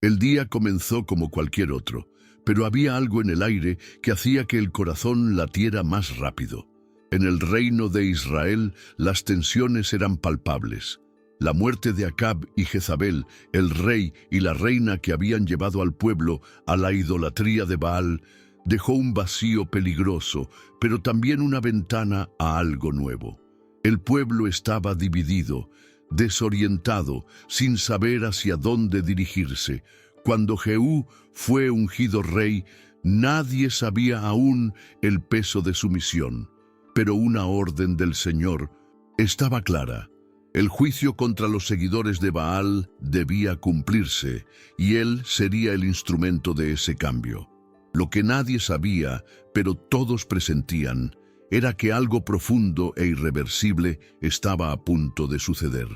El día comenzó como cualquier otro, pero había algo en el aire que hacía que el corazón latiera más rápido. En el reino de Israel las tensiones eran palpables. La muerte de Acab y Jezabel, el rey y la reina que habían llevado al pueblo a la idolatría de Baal, dejó un vacío peligroso, pero también una ventana a algo nuevo. El pueblo estaba dividido, desorientado, sin saber hacia dónde dirigirse. Cuando Jehú fue ungido rey, nadie sabía aún el peso de su misión. Pero una orden del Señor estaba clara. El juicio contra los seguidores de Baal debía cumplirse, y él sería el instrumento de ese cambio. Lo que nadie sabía, pero todos presentían, era que algo profundo e irreversible estaba a punto de suceder.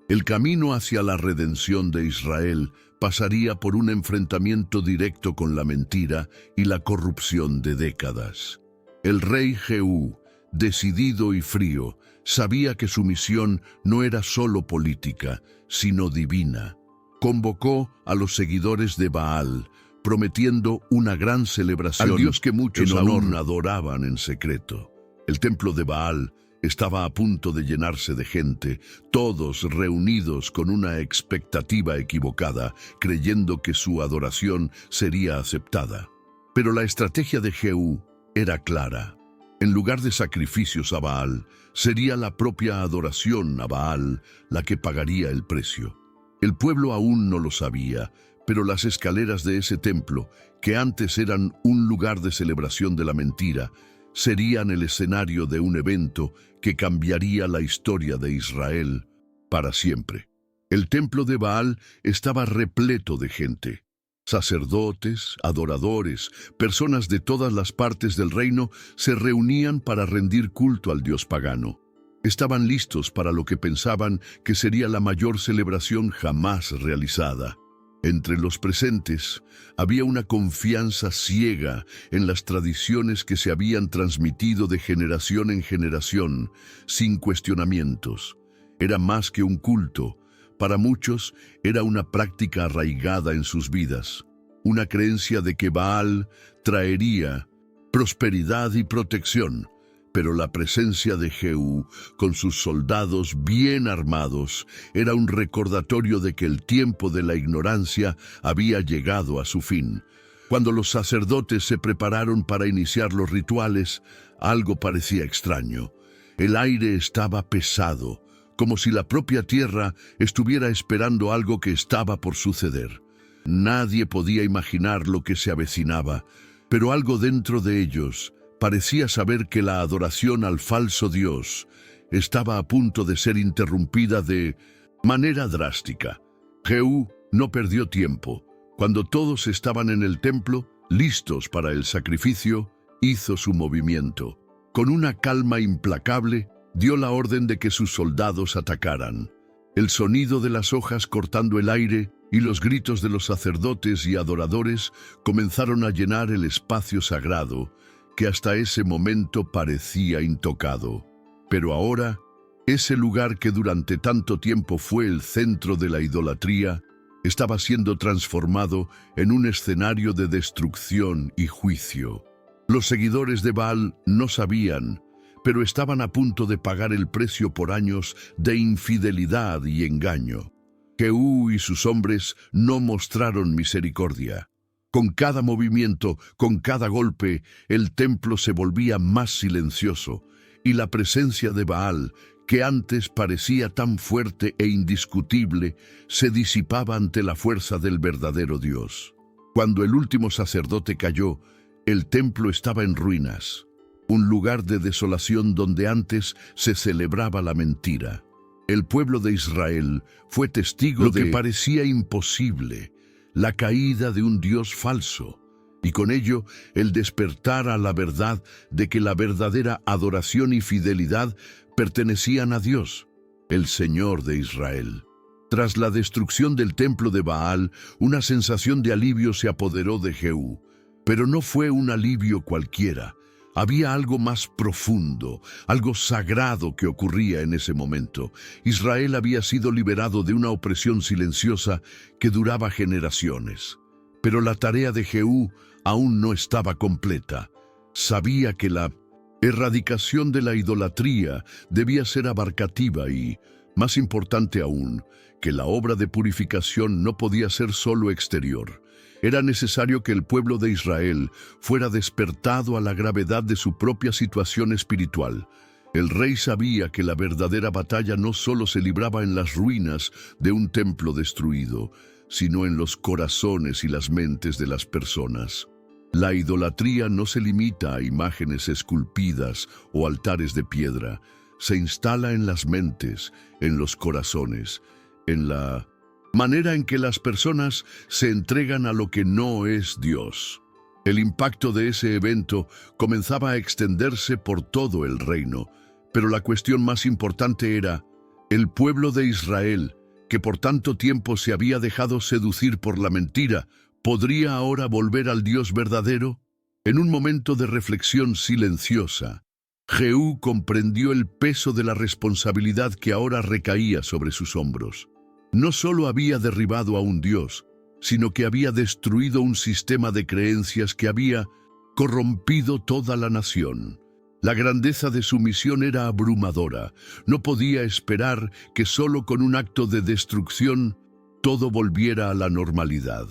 El camino hacia la redención de Israel pasaría por un enfrentamiento directo con la mentira y la corrupción de décadas. El rey Jehú, decidido y frío, sabía que su misión no era solo política, sino divina. Convocó a los seguidores de Baal, prometiendo una gran celebración al Dios que muchos aún adoraban en secreto. El templo de Baal estaba a punto de llenarse de gente, todos reunidos con una expectativa equivocada, creyendo que su adoración sería aceptada. Pero la estrategia de Jehú era clara. En lugar de sacrificios a Baal, sería la propia adoración a Baal la que pagaría el precio. El pueblo aún no lo sabía, pero las escaleras de ese templo, que antes eran un lugar de celebración de la mentira, serían el escenario de un evento que cambiaría la historia de Israel para siempre. El templo de Baal estaba repleto de gente. Sacerdotes, adoradores, personas de todas las partes del reino se reunían para rendir culto al dios pagano. Estaban listos para lo que pensaban que sería la mayor celebración jamás realizada. Entre los presentes había una confianza ciega en las tradiciones que se habían transmitido de generación en generación, sin cuestionamientos. Era más que un culto. Para muchos era una práctica arraigada en sus vidas, una creencia de que Baal traería prosperidad y protección. Pero la presencia de Jehú, con sus soldados bien armados, era un recordatorio de que el tiempo de la ignorancia había llegado a su fin. Cuando los sacerdotes se prepararon para iniciar los rituales, algo parecía extraño. El aire estaba pesado, como si la propia tierra estuviera esperando algo que estaba por suceder. Nadie podía imaginar lo que se avecinaba, pero algo dentro de ellos parecía saber que la adoración al falso Dios estaba a punto de ser interrumpida de manera drástica. Jehú no perdió tiempo. Cuando todos estaban en el templo, listos para el sacrificio, hizo su movimiento. Con una calma implacable, dio la orden de que sus soldados atacaran. El sonido de las hojas cortando el aire y los gritos de los sacerdotes y adoradores comenzaron a llenar el espacio sagrado, que hasta ese momento parecía intocado. Pero ahora, ese lugar que durante tanto tiempo fue el centro de la idolatría, estaba siendo transformado en un escenario de destrucción y juicio. Los seguidores de Baal no sabían, pero estaban a punto de pagar el precio por años de infidelidad y engaño. Jehú y sus hombres no mostraron misericordia. Con cada movimiento, con cada golpe, el templo se volvía más silencioso, y la presencia de Baal, que antes parecía tan fuerte e indiscutible, se disipaba ante la fuerza del verdadero Dios. Cuando el último sacerdote cayó, el templo estaba en ruinas, un lugar de desolación donde antes se celebraba la mentira. El pueblo de Israel fue testigo de lo que parecía imposible, la caída de un Dios falso, y con ello el despertar a la verdad de que la verdadera adoración y fidelidad pertenecían a Dios, el Señor de Israel. Tras la destrucción del templo de Baal, una sensación de alivio se apoderó de Jehú, pero no fue un alivio cualquiera. Había algo más profundo, algo sagrado que ocurría en ese momento. Israel había sido liberado de una opresión silenciosa que duraba generaciones. Pero la tarea de Jehú aún no estaba completa. Sabía que la erradicación de la idolatría debía ser abarcativa y, más importante aún, que la obra de purificación no podía ser solo exterior. Era necesario que el pueblo de Israel fuera despertado a la gravedad de su propia situación espiritual. El rey sabía que la verdadera batalla no solo se libraba en las ruinas de un templo destruido, sino en los corazones y las mentes de las personas. La idolatría no se limita a imágenes esculpidas o altares de piedra. Se instala en las mentes, en los corazones, en la manera en que las personas se entregan a lo que no es Dios. El impacto de ese evento comenzaba a extenderse por todo el reino, pero la cuestión más importante era, ¿el pueblo de Israel, que por tanto tiempo se había dejado seducir por la mentira, podría ahora volver al Dios verdadero? En un momento de reflexión silenciosa, Jehú comprendió el peso de la responsabilidad que ahora recaía sobre sus hombros. No solo había derribado a un Dios, sino que había destruido un sistema de creencias que había corrompido toda la nación. La grandeza de su misión era abrumadora. No podía esperar que solo con un acto de destrucción todo volviera a la normalidad.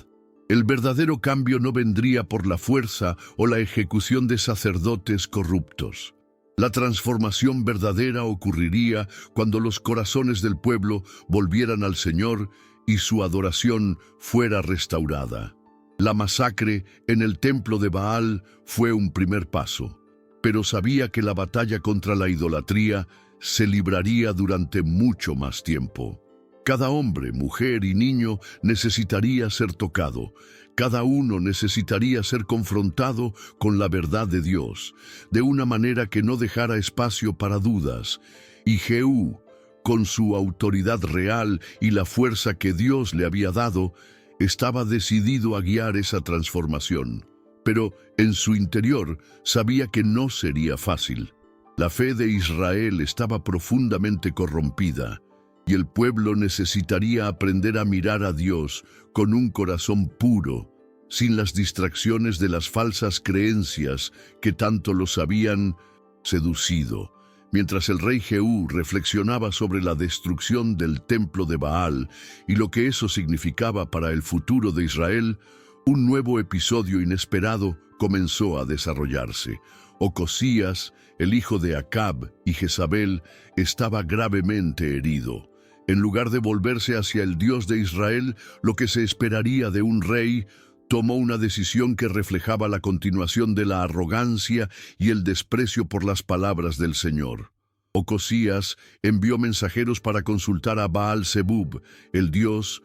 El verdadero cambio no vendría por la fuerza o la ejecución de sacerdotes corruptos. La transformación verdadera ocurriría cuando los corazones del pueblo volvieran al Señor y su adoración fuera restaurada. La masacre en el templo de Baal fue un primer paso, pero sabía que la batalla contra la idolatría se libraría durante mucho más tiempo. Cada hombre, mujer y niño necesitaría ser tocado. Cada uno necesitaría ser confrontado con la verdad de Dios, de una manera que no dejara espacio para dudas. Y Jehú, con su autoridad real y la fuerza que Dios le había dado, estaba decidido a guiar esa transformación. Pero en su interior sabía que no sería fácil. La fe de Israel estaba profundamente corrompida, y el pueblo necesitaría aprender a mirar a Dios con un corazón puro, sin las distracciones de las falsas creencias que tanto los habían seducido. Mientras el rey Jehú reflexionaba sobre la destrucción del templo de Baal y lo que eso significaba para el futuro de Israel, un nuevo episodio inesperado comenzó a desarrollarse. Ocosías, el hijo de Acab y Jezabel, estaba gravemente herido. En lugar de volverse hacia el Dios de Israel, lo que se esperaría de un rey, tomó una decisión que reflejaba la continuación de la arrogancia y el desprecio por las palabras del Señor. Ocosías envió mensajeros para consultar a Baal-Zebub, el dios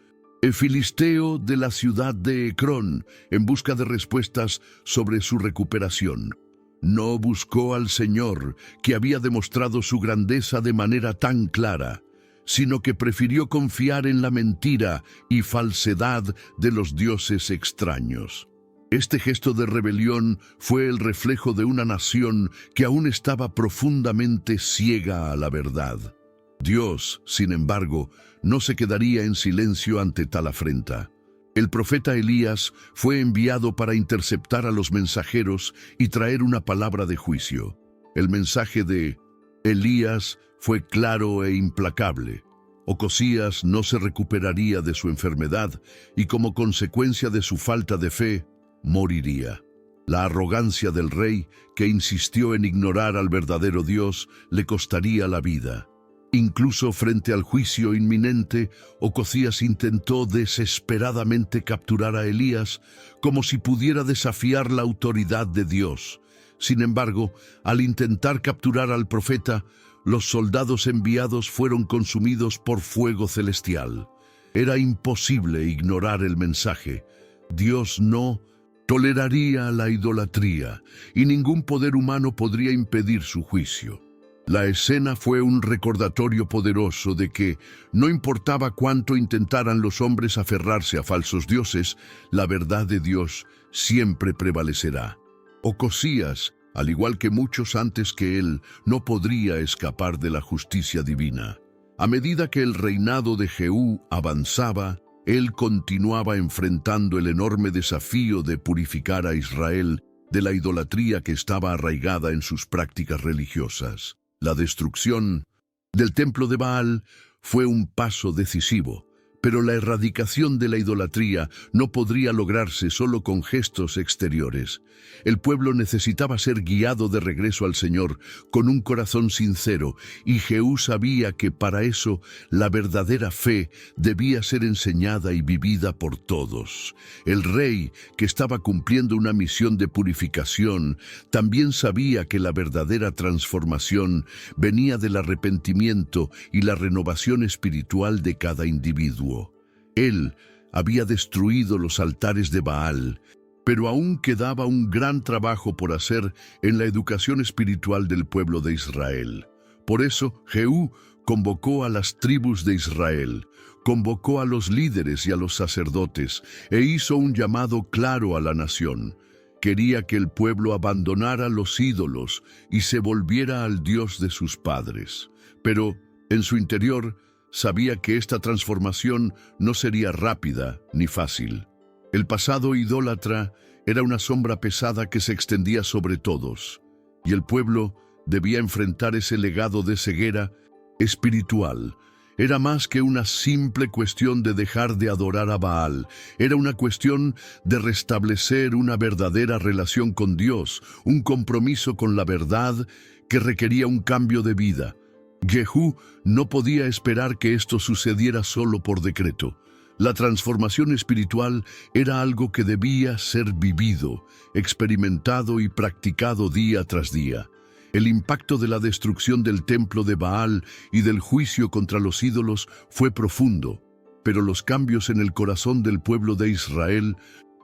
filisteo de la ciudad de Ecrón, en busca de respuestas sobre su recuperación. No buscó al Señor, que había demostrado su grandeza de manera tan clara, sino que prefirió confiar en la mentira y falsedad de los dioses extraños. Este gesto de rebelión fue el reflejo de una nación que aún estaba profundamente ciega a la verdad. Dios, sin embargo, no se quedaría en silencio ante tal afrenta. El profeta Elías fue enviado para interceptar a los mensajeros y traer una palabra de juicio. El mensaje de Elías fue claro e implacable. Ocosías no se recuperaría de su enfermedad y como consecuencia de su falta de fe, moriría. La arrogancia del rey, que insistió en ignorar al verdadero Dios, le costaría la vida. Incluso frente al juicio inminente, Ocosías intentó desesperadamente capturar a Elías como si pudiera desafiar la autoridad de Dios. Sin embargo, al intentar capturar al profeta, los soldados enviados fueron consumidos por fuego celestial. Era imposible ignorar el mensaje. Dios no toleraría la idolatría y ningún poder humano podría impedir su juicio. La escena fue un recordatorio poderoso de que, no importaba cuánto intentaran los hombres aferrarse a falsos dioses, la verdad de Dios siempre prevalecerá. Ocosías Al igual que muchos antes que él, no podría escapar de la justicia divina. A medida que el reinado de Jehú avanzaba, él continuaba enfrentando el enorme desafío de purificar a Israel de la idolatría que estaba arraigada en sus prácticas religiosas. La destrucción del templo de Baal fue un paso decisivo, pero la erradicación de la idolatría no podría lograrse solo con gestos exteriores. El pueblo necesitaba ser guiado de regreso al Señor con un corazón sincero, y Jehú sabía que para eso la verdadera fe debía ser enseñada y vivida por todos. El rey, que estaba cumpliendo una misión de purificación, también sabía que la verdadera transformación venía del arrepentimiento y la renovación espiritual de cada individuo. Él había destruido los altares de Baal, pero aún quedaba un gran trabajo por hacer en la educación espiritual del pueblo de Israel. Por eso, Jehú convocó a las tribus de Israel, convocó a los líderes y a los sacerdotes, e hizo un llamado claro a la nación. Quería que el pueblo abandonara los ídolos y se volviera al Dios de sus padres. Pero, en su interior, sabía que esta transformación no sería rápida ni fácil. El pasado idólatra era una sombra pesada que se extendía sobre todos, y el pueblo debía enfrentar ese legado de ceguera espiritual. Era más que una simple cuestión de dejar de adorar a Baal, era una cuestión de restablecer una verdadera relación con Dios, un compromiso con la verdad que requería un cambio de vida. Jehú no podía esperar que esto sucediera solo por decreto. La transformación espiritual era algo que debía ser vivido, experimentado y practicado día tras día. El impacto de la destrucción del templo de Baal y del juicio contra los ídolos fue profundo, pero los cambios en el corazón del pueblo de Israel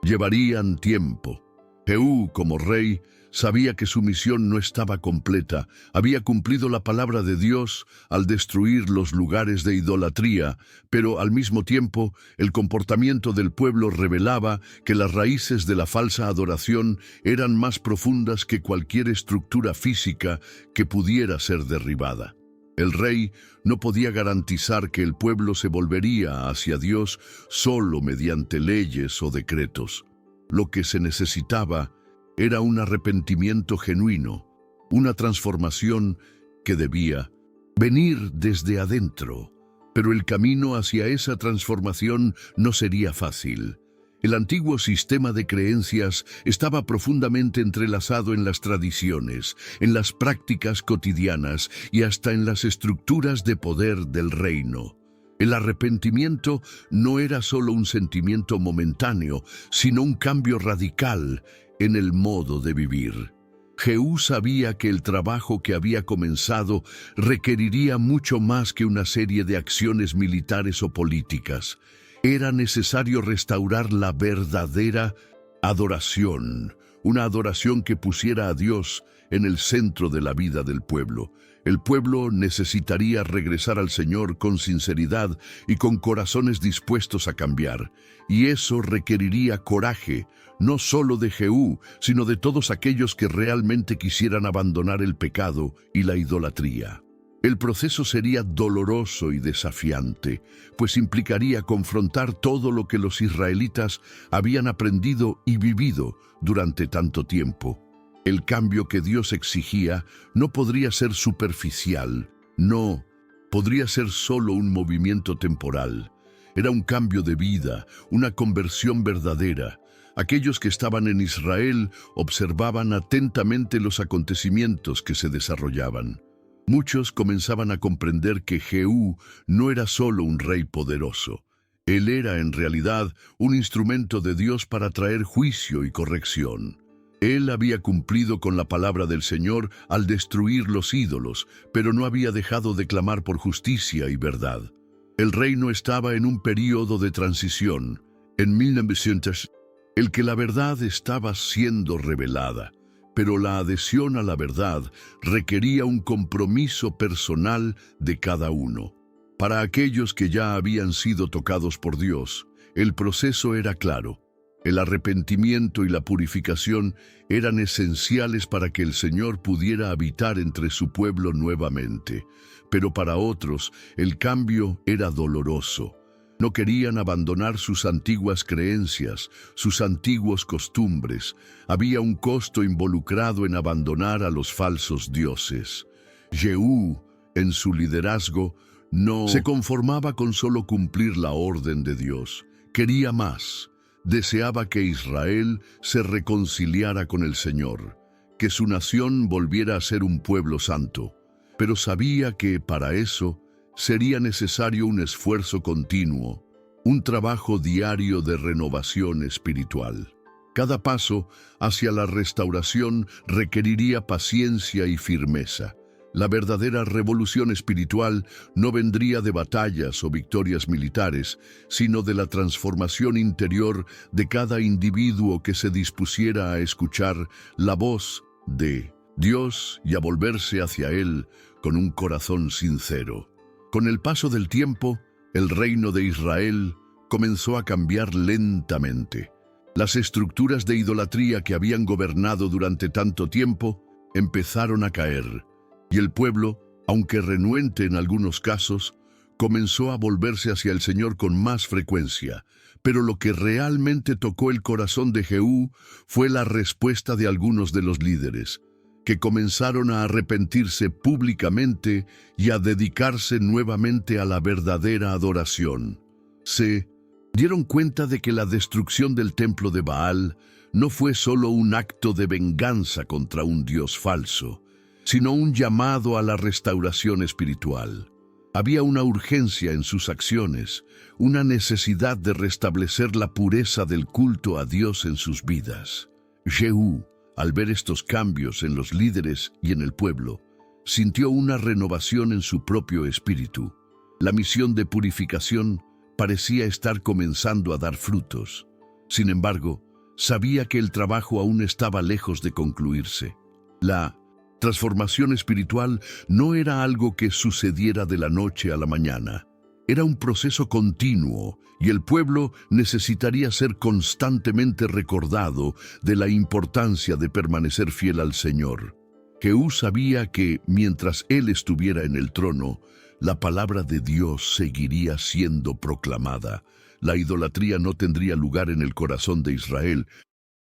llevarían tiempo. Jehú, como rey, sabía que su misión no estaba completa. Había cumplido la palabra de Dios al destruir los lugares de idolatría, pero al mismo tiempo el comportamiento del pueblo revelaba que las raíces de la falsa adoración eran más profundas que cualquier estructura física que pudiera ser derribada. El rey no podía garantizar que el pueblo se volvería hacia Dios solo mediante leyes o decretos. Lo que se necesitaba era un arrepentimiento genuino, una transformación que debía venir desde adentro. Pero el camino hacia esa transformación no sería fácil. El antiguo sistema de creencias estaba profundamente entrelazado en las tradiciones, en las prácticas cotidianas y hasta en las estructuras de poder del reino. El arrepentimiento no era solo un sentimiento momentáneo, sino un cambio radical en el modo de vivir. Jehú sabía que el trabajo que había comenzado requeriría mucho más que una serie de acciones militares o políticas. Era necesario restaurar la verdadera adoración, una adoración que pusiera a Dios en el centro de la vida del pueblo. El pueblo necesitaría regresar al Señor con sinceridad y con corazones dispuestos a cambiar, y eso requeriría coraje, no solo de Jehú, sino de todos aquellos que realmente quisieran abandonar el pecado y la idolatría. El proceso sería doloroso y desafiante, pues implicaría confrontar todo lo que los israelitas habían aprendido y vivido durante tanto tiempo. El cambio que Dios exigía no podría ser superficial, no, podría ser solo un movimiento temporal. Era un cambio de vida, una conversión verdadera. Aquellos que estaban en Israel observaban atentamente los acontecimientos que se desarrollaban. Muchos comenzaban a comprender que Jehú no era solo un rey poderoso. Él era en realidad un instrumento de Dios para traer juicio y corrección. Él había cumplido con la palabra del Señor al destruir los ídolos, pero no había dejado de clamar por justicia y verdad. El reino estaba en un período de transición, en 1900, el que la verdad estaba siendo revelada, pero la adhesión a la verdad requería un compromiso personal de cada uno. Para aquellos que ya habían sido tocados por Dios, el proceso era claro. El arrepentimiento y la purificación eran esenciales para que el Señor pudiera habitar entre su pueblo nuevamente. Pero para otros, el cambio era doloroso. No querían abandonar sus antiguas creencias, sus antiguos costumbres. Había un costo involucrado en abandonar a los falsos dioses. Jehú, en su liderazgo, no se conformaba con solo cumplir la orden de Dios. Quería más. Deseaba que Israel se reconciliara con el Señor, que su nación volviera a ser un pueblo santo. Pero sabía que, para eso, sería necesario un esfuerzo continuo, un trabajo diario de renovación espiritual. Cada paso hacia la restauración requeriría paciencia y firmeza. La verdadera revolución espiritual no vendría de batallas o victorias militares, sino de la transformación interior de cada individuo que se dispusiera a escuchar la voz de Dios y a volverse hacia Él con un corazón sincero. Con el paso del tiempo, el reino de Israel comenzó a cambiar lentamente. Las estructuras de idolatría que habían gobernado durante tanto tiempo empezaron a caer, y el pueblo, aunque renuente en algunos casos, comenzó a volverse hacia el Señor con más frecuencia. Pero lo que realmente tocó el corazón de Jehú fue la respuesta de algunos de los líderes, que comenzaron a arrepentirse públicamente y a dedicarse nuevamente a la verdadera adoración. Se dieron cuenta de que la destrucción del templo de Baal no fue solo un acto de venganza contra un dios falso, sino un llamado a la restauración espiritual. Había una urgencia en sus acciones, una necesidad de restablecer la pureza del culto a Dios en sus vidas. Jehú, al ver estos cambios en los líderes y en el pueblo, sintió una renovación en su propio espíritu. La misión de purificación parecía estar comenzando a dar frutos. Sin embargo, sabía que el trabajo aún estaba lejos de concluirse. La transformación espiritual no era algo que sucediera de la noche a la mañana. Era un proceso continuo y el pueblo necesitaría ser constantemente recordado de la importancia de permanecer fiel al Señor. Jehú sabía que, mientras él estuviera en el trono, la palabra de Dios seguiría siendo proclamada. La idolatría no tendría lugar en el corazón de Israel,